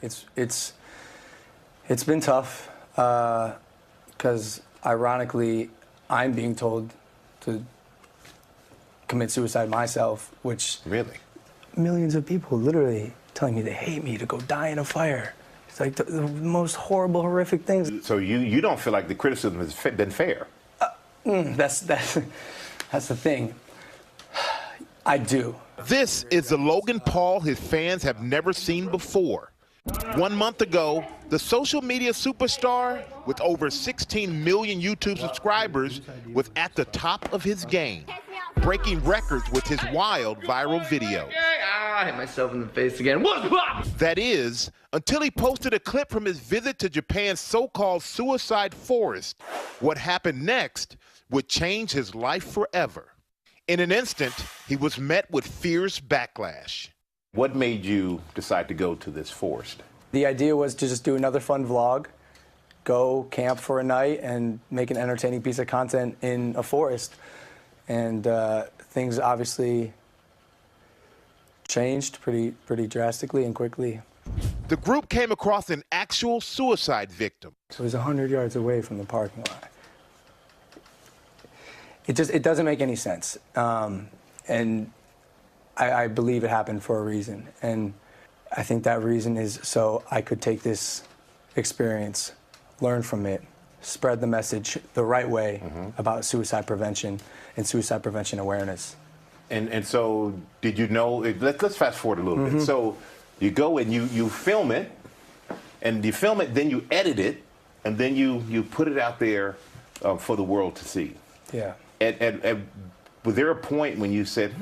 It's been tough because ironically, I'm being told to commit suicide myself, which really millions of people literally telling me they hate me to go die in a fire. It's like the most horrible, horrific things. So you don't feel like the criticism has been fair? That's the thing. I do. This is the Logan Paul his fans have never seen before. 1 month ago, the social media superstar with over 16 million YouTube subscribers was at the top of his game, breaking records with his wild viral video. I hit myself in the face again. That is, until he posted a clip from his visit to Japan's so-called suicide forest. What happened next would change his life forever. In an instant, he was met with fierce backlash. What made you decide to go to this forest? The idea was to just do another fun vlog, go camp for a night, and make an entertaining piece of content in a forest. And things obviously changed pretty drastically and quickly. The group came across an actual suicide victim. So it was 100 yards away from the parking lot. It doesn't make any sense. And I believe it happened for a reason. And I think that reason is so I could take this experience, learn from it, spread the message the right way about suicide prevention and suicide prevention awareness. And so did you know, let's fast forward a little bit. So you go and you film it, and you film it, then you edit it, and then you put it out there for the world to see. Yeah. And was there a point when you said,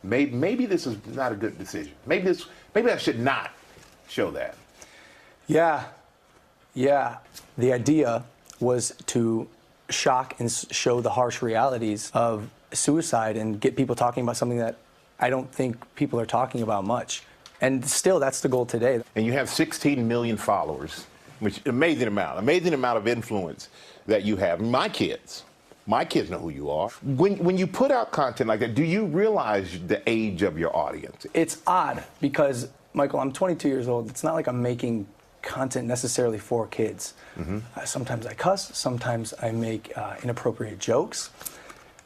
maybe this is not a good decision? Maybe I should not show that. Yeah. The idea was to shock and show the harsh realities of suicide and get people talking about something that I don't think people are talking about much. And still, that's the goal today. And you have 16 million followers, which amazing amount of influence that you have. My kids know who you are. When you put out content like that, do you realize the age of your audience? It's odd because, Michael, I'm 22 years old. It's not like I'm making content necessarily for kids. Sometimes I cuss, sometimes I make inappropriate jokes.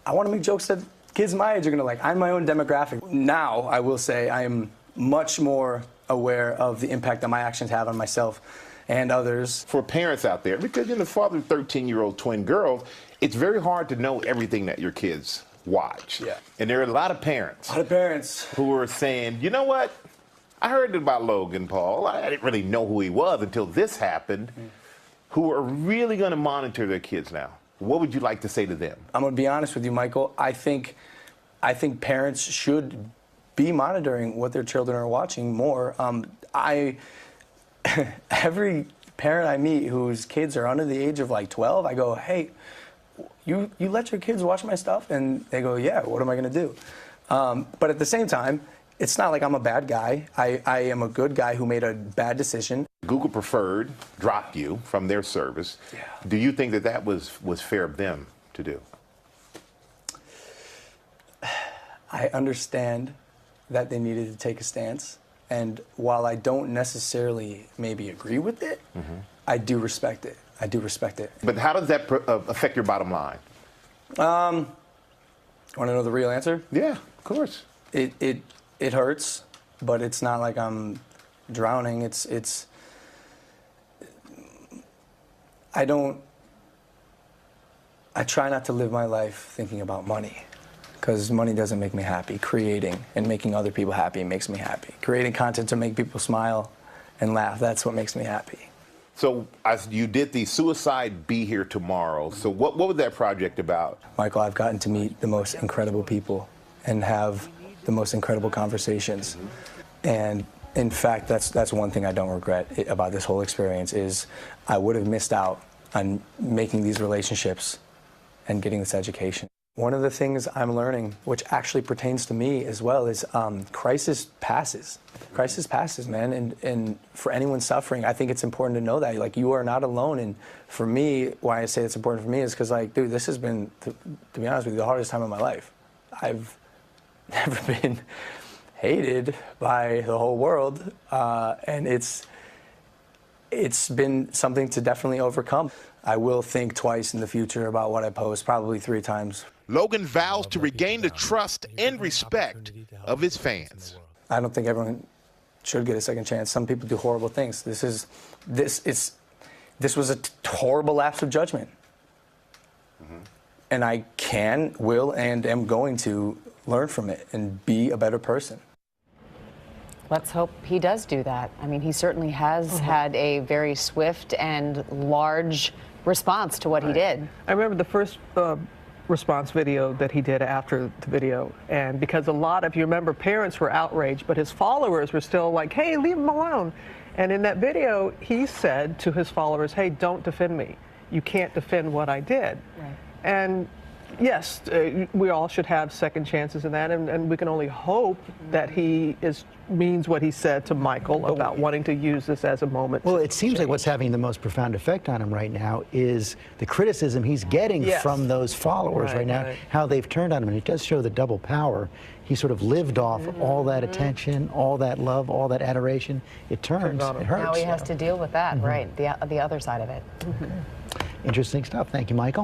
I want to make jokes that kids my age are going to like. I'm my own demographic. Now, I will say I am much more aware of the impact that my actions have on myself and others. For parents out there, because you're the father of 13-year-old twin girls, it's very hard to know everything that your kids watch. Yeah. And there are a lot of parents. Who are saying, you know what? I heard about Logan Paul. I didn't really know who he was until this happened. Who are really going to monitor their kids now. What would you like to say to them? I'm going to be honest with you, Michael. I think parents should be monitoring what their children are watching more. Every parent I meet whose kids are under the age of like 12, I go, hey, you let your kids watch my stuff? And they go, yeah, what am I going to do? But at the same time, it's not like I'm a bad guy. I am a good guy who made a bad decision. Google Preferred dropped you from their service. Yeah. Do you think that was fair of them to do? I understand that they needed to take a stance. And while I don't necessarily maybe agree with it, I do respect it. I do respect it. But how does that affect your bottom line? Want to know the real answer? Yeah, of course. It hurts, but it's not like I'm drowning. I try not to live my life thinking about money, because money doesn't make me happy. Creating and making other people happy makes me happy. Creating content to make people smile and laugh, that's what makes me happy. So you did the Suicide Be Here Tomorrow. So what was that project about? Michael, I've gotten to meet the most incredible people and have the most incredible conversations. And in fact, that's one thing I don't regret about this whole experience is I would have missed out on making these relationships and getting this education. One of the things I'm learning, which actually pertains to me as well, is crisis passes. Crisis passes, man. And for anyone suffering, I think it's important to know that. Like, you are not alone. And for me, why I say it's important for me is because, like, dude, this has been, to be honest with you, the hardest time of my life. I've never been hated by the whole world. And it's it's been something to definitely overcome. I will think twice in the future about what I post, probably 3 times. Logan vows to regain the trust and respect of his fans. I don't think everyone should get a second chance. Some people do horrible things. This was a horrible lapse of judgment. And I can, will, and am going to learn from it and be a better person. Let's hope he does do that. I mean, he certainly has had a very swift and large response to what he did. I remember the first response video that he did after the video, and because a lot of, you remember, parents were outraged, but his followers were still like, hey, leave him alone. And in that video, he said to his followers, hey, don't defend me. You can't defend what I did. Right. And yes, we all should have second chances in that, and we can only hope that he means what he said to Michael about wanting to use this as a moment. Well, it seems like what's having the most profound effect on him right now is the criticism he's getting from those followers right now, how they've turned on him, and it does show the double power. He sort of lived off all that attention, all that love, all that adoration. It turns, it hurts. Now he has to deal with that, right, the other side of it. Interesting stuff. Thank you, Michael.